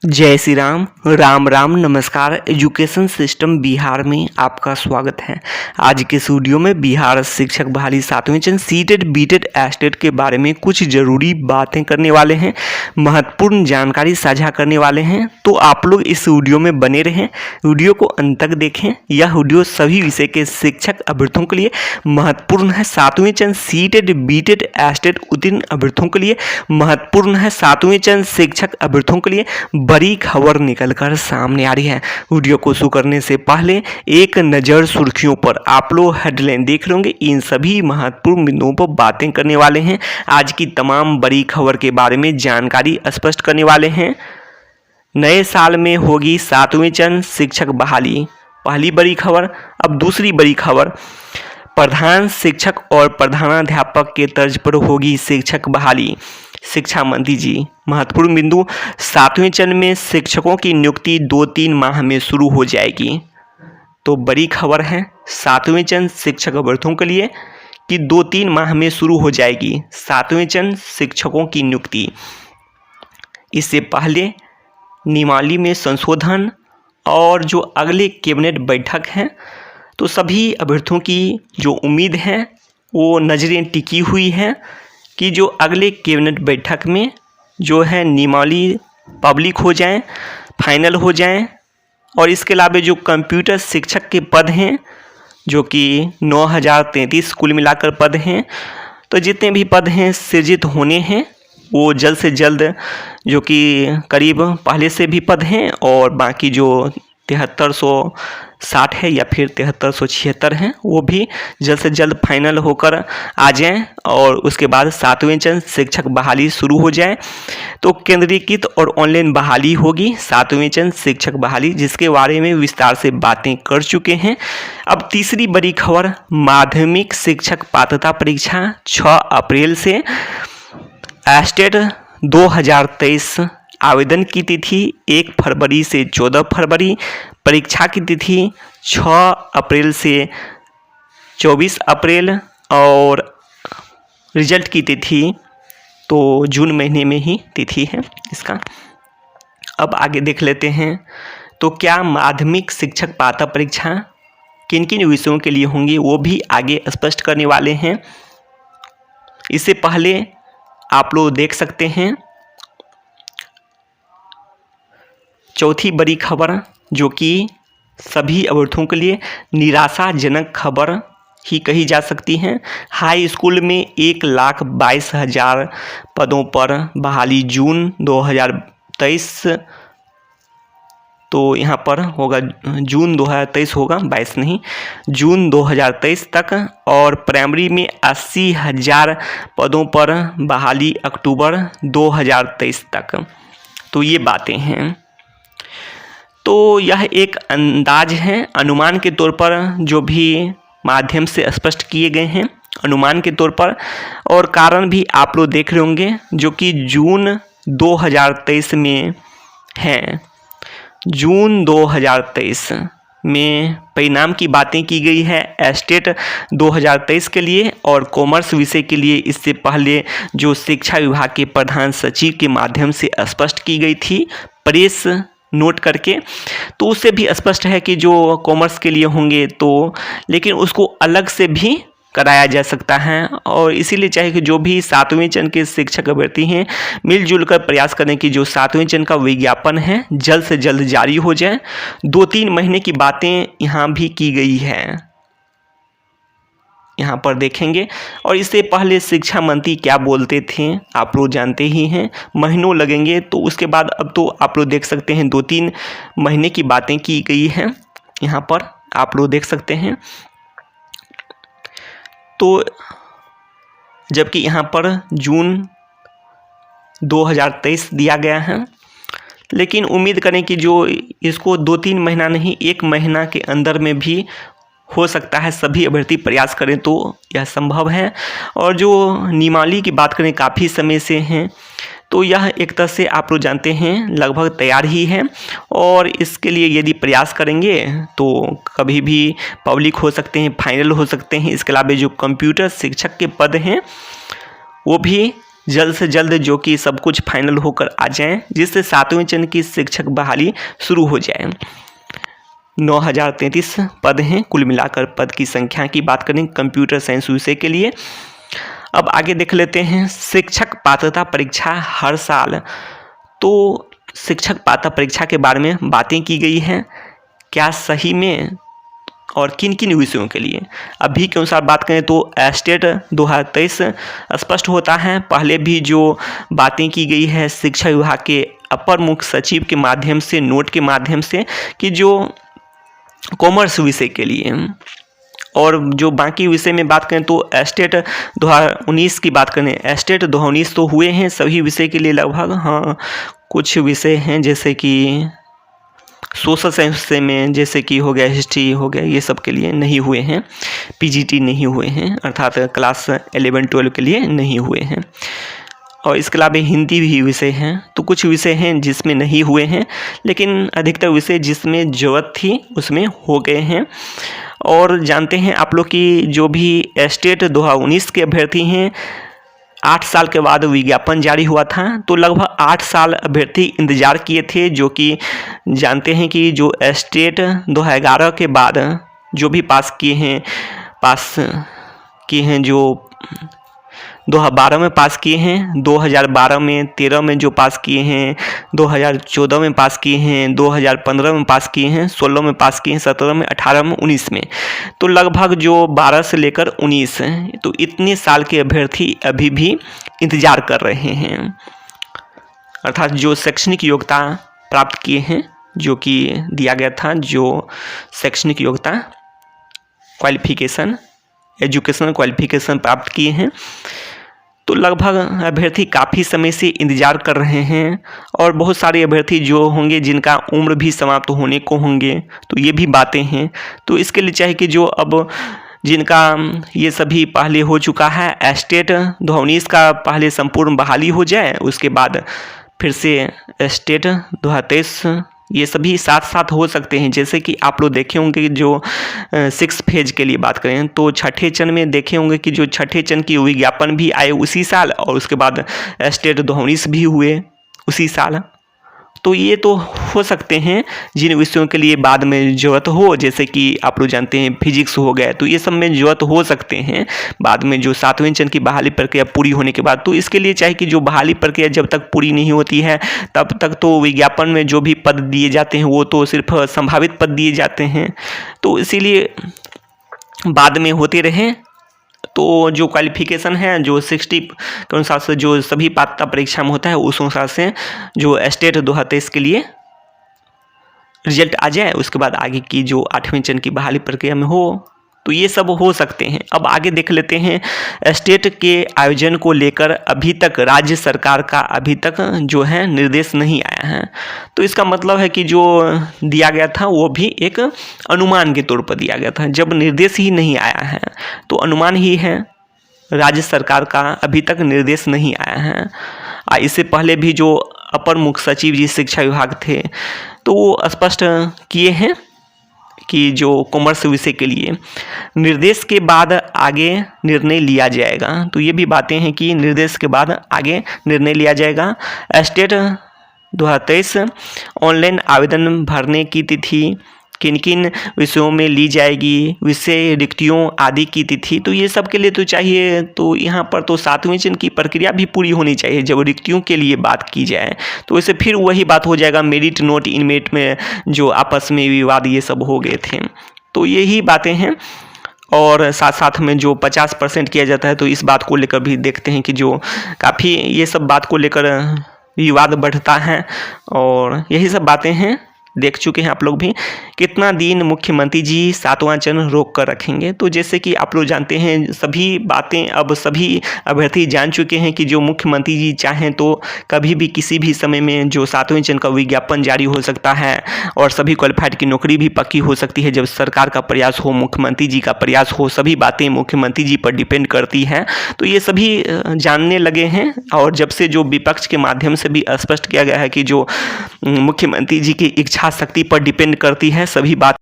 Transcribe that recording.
जय श्री राम, राम राम, नमस्कार। Education system Bihar में आपका स्वागत है। आज के इस वीडियो में बिहार शिक्षक बहाली 7वें चरण सीटेट बीटेट एस्टेट के बारे में कुछ ज़रूरी बातें करने वाले हैं, महत्वपूर्ण जानकारी साझा करने वाले हैं। तो आप लोग इस वीडियो में बने रहें, वीडियो को अंत तक देखें। यह वीडियो सभी विषय के शिक्षक अभ्यर्थियों के लिए महत्वपूर्ण है। 7वें चरण सीटेट बीटेट एस्टेट उत्तीर्ण अभ्यर्थियों के लिए महत्वपूर्ण है। 7वें चरण शिक्षक अभ्यर्थियों के लिए बड़ी खबर निकलकर सामने आ रही है। वीडियो को शुरू करने से पहले एक नज़र सुर्खियों पर। आप लोग हेडलाइन देख लेंगे, इन सभी महत्वपूर्ण बिंदुओं पर बातें करने वाले हैं। आज की तमाम बड़ी खबर के बारे में जानकारी स्पष्ट करने वाले हैं। नए साल में होगी 7वें चरण शिक्षक बहाली, पहली बड़ी खबर। अब दूसरी बड़ी खबर, प्रधान शिक्षक और प्रधानाध्यापक के तर्ज पर होगी शिक्षक बहाली। शिक्षा मंत्री जी, महत्वपूर्ण बिंदु, 7वें चरण में शिक्षकों की नियुक्ति 2-3 माह में शुरू हो जाएगी। तो बड़ी खबर है 7वें चरण शिक्षक अभ्यर्थियों के लिए कि 2-3 माह में शुरू हो जाएगी 7वें चरण शिक्षकों की नियुक्ति। इससे पहले नियमावली में संशोधन और जो अगले कैबिनेट बैठक है, तो सभी अभ्यर्थियों की जो उम्मीद है वो नज़रें टिकी हुई है कि जो अगले कैबिनेट बैठक में जो है नियमावली पब्लिक हो जाए, फाइनल हो जाए। और इसके अलावा जो कंप्यूटर शिक्षक के पद हैं, जो कि 9033 कुल मिलाकर पद हैं, तो जितने भी पद हैं सृजित होने हैं वो जल्द से जल्द, जो कि करीब पहले से भी पद हैं और बाकी जो 7360 है या फिर 7376 हैं, वो भी जल्द से जल्द फाइनल होकर आ जाएं और उसके बाद 7वें चरण शिक्षक बहाली शुरू हो जाए। तो केंद्रीकृत और ऑनलाइन बहाली होगी 7वें चरण शिक्षक बहाली, जिसके बारे में विस्तार से बातें कर चुके हैं। अब तीसरी बड़ी खबर, माध्यमिक शिक्षक पात्रता परीक्षा 6 अप्रैल से, एस्टेट 2023 आवेदन की तिथि 1 फरवरी से 14 फरवरी, परीक्षा की तिथि 6 अप्रैल से 24 अप्रैल और रिजल्ट की तिथि तो जून महीने में ही तिथि है इसका। अब आगे देख लेते हैं, तो क्या माध्यमिक शिक्षक पात्रता परीक्षा किन किन विषयों के लिए होंगी वो भी आगे स्पष्ट करने वाले हैं। इससे पहले आप लोग देख सकते हैं चौथी बड़ी खबर, जो कि सभी अभ्यर्थियों के लिए निराशाजनक खबर ही कही जा सकती है। हाई स्कूल में 1,22,000 पदों पर बहाली जून 2023, तो यहाँ पर होगा जून 2023 होगा, 22 नहीं, जून 2023 तक। और प्राइमरी में 80,000 पदों पर बहाली अक्टूबर 2023 तक। तो ये बातें हैं। तो यह एक अंदाज है, अनुमान के तौर पर जो भी माध्यम से स्पष्ट किए गए हैं, अनुमान के तौर पर। और कारण भी आप लोग देख रहे होंगे, जो कि जून 2023 में है। जून 2023 में परिणाम की बातें की गई है एस्टेट 2023 के लिए और कॉमर्स विषय के लिए। इससे पहले जो शिक्षा विभाग के प्रधान सचिव के माध्यम से स्पष्ट की गई थी प्रेस नोट करके, तो उससे भी स्पष्ट है कि जो कॉमर्स के लिए होंगे तो, लेकिन उसको अलग से भी कराया जा सकता है। और इसीलिए चाहे कि जो भी 7वें चरण के शिक्षक अभ्यर्थी हैं, मिलजुल कर प्रयास करें कि जो 7वें चरण का विज्ञापन है जल्द से जल्द जारी हो जाए। 2-3 महीने की बातें यहाँ भी की गई है, यहाँ पर देखेंगे। और इससे पहले शिक्षा मंत्री क्या बोलते थे आप लोग जानते ही हैं, महीनों लगेंगे। तो उसके बाद अब तो आप लोग देख सकते हैं 2-3 महीने की बातें की गई हैं, यहाँ पर आप लोग देख सकते हैं। तो जबकि यहाँ पर जून 2023 दिया गया है, लेकिन उम्मीद करें कि जो इसको 2-3 महीना नहीं, 1 महीना के अंदर में भी हो सकता है। सभी अभ्यर्थी प्रयास करें तो यह संभव है। और जो नियमावली की बात करें, काफ़ी समय से हैं, तो यह एक तरह से आप लोग जानते हैं लगभग तैयार ही है। और इसके लिए यदि प्रयास करेंगे तो कभी भी पब्लिक हो सकते हैं, फाइनल हो सकते हैं। इसके अलावा जो कंप्यूटर शिक्षक के पद हैं वो भी जल्द से जल्द जो कि सब कुछ फाइनल होकर आ जाए, जिससे 7वें चरण की शिक्षक बहाली शुरू हो जाए। 9033 पद हैं कुल मिलाकर। पद की संख्या की बात करें कंप्यूटर साइंस विषय के लिए। अब आगे देख लेते हैं शिक्षक पात्रता परीक्षा हर साल। तो शिक्षक पात्रता परीक्षा के बारे में बातें की गई हैं, क्या सही में और किन किन विषयों के लिए। अभी के अनुसार बात करें तो एस्टेट 2023 स्पष्ट होता है। पहले भी जो बातें की गई है शिक्षा विभाग के अपर मुख्य सचिव के माध्यम से, नोट के माध्यम से, कि जो कॉमर्स विषय के लिए, और जो बाकी विषय में बात करें तो एस्टेट 2019 की बात करें, एस्टेट 2019 तो हुए हैं सभी विषय के लिए लगभग। हाँ, कुछ विषय हैं जैसे कि सोशल साइंस में, जैसे कि हो गया हिस्ट्री हो गया, ये सब के लिए नहीं हुए हैं। पीजीटी नहीं हुए हैं, अर्थात क्लास 11-12 के लिए नहीं हुए हैं। और इसके अलावा हिंदी भी विषय हैं। तो कुछ विषय हैं जिसमें नहीं हुए हैं, लेकिन अधिकतर विषय जिसमें ज़रूरत थी उसमें हो गए हैं। और जानते हैं आप लोग कि जो भी एस्टेट 2019 के अभ्यर्थी हैं, 8 साल के बाद विज्ञापन जारी हुआ था, तो लगभग 8 साल अभ्यर्थी इंतज़ार किए थे। जो कि जानते हैं कि जो एस्टेट 2011 के बाद जो भी पास किए हैं, जो 2012 में पास किए हैं, 2012 में, 13 में जो पास किए हैं, 2014 में पास किए हैं, 2015 में पास किए हैं, 16 में पास किए हैं, 17 में, 18 में, 19 में, तो लगभग जो 12 से लेकर 19, तो इतने साल के अभ्यर्थी अभी भी इंतज़ार कर रहे हैं। अर्थात जो शैक्षणिक योग्यता प्राप्त किए हैं, जो कि दिया गया था, जो शैक्षणिक योग्यता क्वालिफिकेशन, एजुकेशनल क्वालिफिकेशन प्राप्त किए हैं, तो लगभग अभ्यर्थी काफ़ी समय से इंतज़ार कर रहे हैं। और बहुत सारे अभ्यर्थी जो होंगे जिनका उम्र भी समाप्त होने को होंगे, तो ये भी बातें हैं। तो इसके लिए चाहिए कि जो अब जिनका ये सभी पहले हो चुका है, एस्टेट 2019 का पहले संपूर्ण बहाली हो जाए, उसके बाद फिर से एस्टेट 2023, ये सभी साथ साथ हो सकते हैं। जैसे कि आप लोग देखे होंगे कि जो 6 फेज के लिए बात करें तो छठे चरण में देखे होंगे कि जो छठे चरण की विज्ञापन भी आए उसी साल, और उसके बाद एस्टेट 2019 भी हुए उसी साल। तो ये तो हो सकते हैं जिन विषयों के लिए बाद में ज़रूरत हो, जैसे कि आप लोग जानते हैं फिजिक्स हो गए, तो ये सब में ज़रूरत हो सकते हैं बाद में जो 7वें चरण की बहाली प्रक्रिया पूरी होने के बाद। तो इसके लिए चाहिए कि जो बहाली प्रक्रिया जब तक पूरी नहीं होती है तब तक तो विज्ञापन में जो भी पद दिए जाते हैं वो तो सिर्फ संभावित पद दिए जाते हैं, तो इसीलिए बाद में होते रहें। तो जो क्वालिफिकेशन है जो 60 के अनुसार से जो सभी पात्रता परीक्षा में होता है, उस अनुसार से जो एस्टेट 2023 के लिए रिजल्ट आ जाए, उसके बाद आगे की जो 8वें चरण की बहाली प्रक्रिया में हो, तो ये सब हो सकते हैं। अब आगे देख लेते हैं एस्टेट के आयोजन को लेकर अभी तक राज्य सरकार का अभी तक जो है निर्देश नहीं आया है। तो इसका मतलब है कि जो दिया गया था वो भी एक अनुमान के तौर पर दिया गया था। जब निर्देश ही नहीं आया है तो अनुमान ही है, राज्य सरकार का अभी तक निर्देश नहीं आया है। इससे पहले भी जो अपर मुख्य सचिव जी शिक्षा विभाग थे तो वो स्पष्ट किए हैं कि जो कॉमर्स विषय के लिए निर्देश के बाद आगे निर्णय लिया जाएगा। तो ये भी बातें हैं कि निर्देश के बाद आगे निर्णय लिया जाएगा। एस्टेट 2023 ऑनलाइन आवेदन भरने की तिथि किन किन विषयों में ली जाएगी, विषय रिक्तियों आदि की तिथि, तो ये सब के लिए तो चाहिए। तो यहाँ पर तो 7वें चरण की प्रक्रिया भी पूरी होनी चाहिए जब रिक्तियों के लिए बात की जाए। तो इससे फिर वही बात हो जाएगा मेरिट नोट इनमेरिट में जो आपस में विवाद ये सब हो गए थे, तो यही बातें हैं। और साथ साथ में जो 50% किया जाता है, तो इस बात को लेकर भी देखते हैं कि जो काफ़ी ये सब बात को लेकर विवाद बढ़ता है। और यही सब बातें हैं, देख चुके हैं आप लोग भी। कितना दिन मुख्यमंत्री जी 7वां चरण रोक कर रखेंगे, तो जैसे कि आप लोग जानते हैं सभी बातें अब सभी अभ्यर्थी जान चुके हैं कि जो मुख्यमंत्री जी चाहें तो कभी भी किसी भी समय में जो 7वें चरण का विज्ञापन जारी हो सकता है और सभी क्वालिफाइड की नौकरी भी पक्की हो सकती है। जब सरकार का प्रयास हो, मुख्यमंत्री जी का प्रयास हो, सभी बातें मुख्यमंत्री जी पर डिपेंड करती हैं। तो ये सभी जानने लगे हैं। और जब से जो विपक्ष के माध्यम से भी स्पष्ट किया गया है कि जो मुख्यमंत्री जी की इच्छा शक्ति पर डिपेंड करती है सभी बात